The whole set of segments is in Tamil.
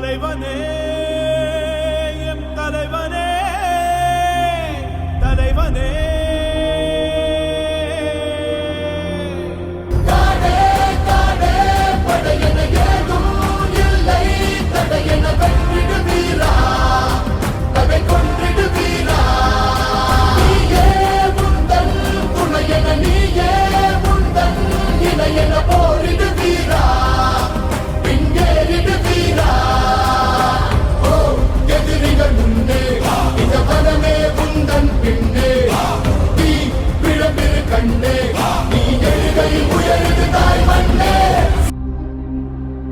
தலைவனே எம் தலைவனே தலைவனே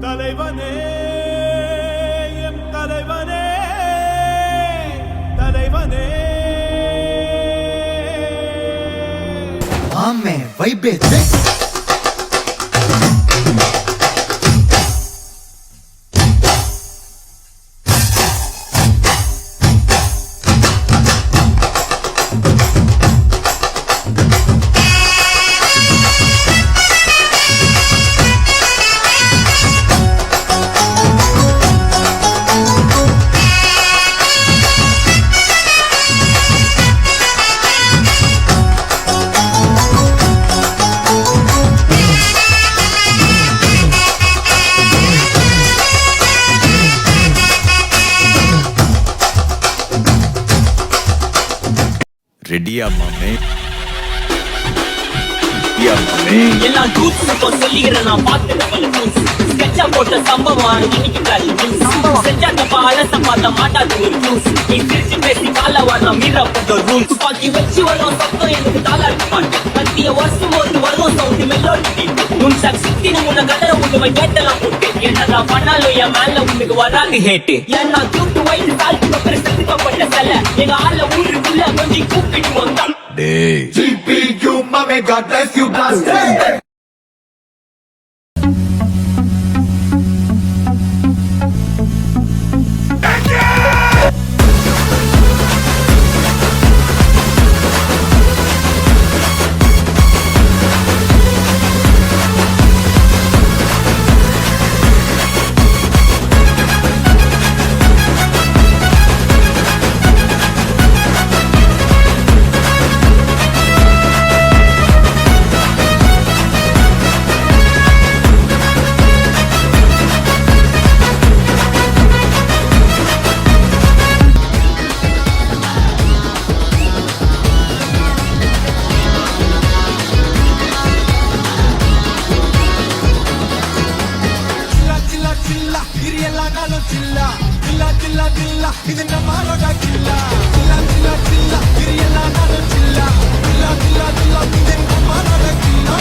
தலைவனே எம் தலைவனே தலைவனே ஆமே வைபேச்சே ரெடியா மாமே எல்லாம் சொல்லிக்கிறேன் நான் பார்த்து ஸ்கெட்சா போட்ட சம்பவம் இன்னைக்கு செஞ்சா தப்பா அலச பார்த்த மாட்டாது ஒரு நியூஸ் நீ திருச்சி பேசி கால வரலாம் மீற போட்ட ரூல் துப்பாக்கி வச்சு வரும் சத்தம் எனக்கு தாளாட்ட மாட்டேன் கத்திய வருஷம் போது வரும் சவுண்ட் மெல்லோடி உன் சக்தி உன்னை கதற உங்க கேட்டெல்லாம் போட்டு என்னடா பண்ணாலும் என் மேல உனக்கு வராது ஹேட்டு ஏன்னா தூக்கு வயிறு தாழ்த்து பக்கம் செதுக்கப்பட்ட சில எங்க ஆள ஊருக்குள்ள கொஞ்சம் கூப்பிட்டு வந்தான் டேய் GPU mame God bless you bastard இது நம்மளோட கில்லா கில்லா கில்லா கில்லா இது எல்லா நாளும் கில்லா கில்லா கில்லா கில்லா இது நம்மளோட கில்லா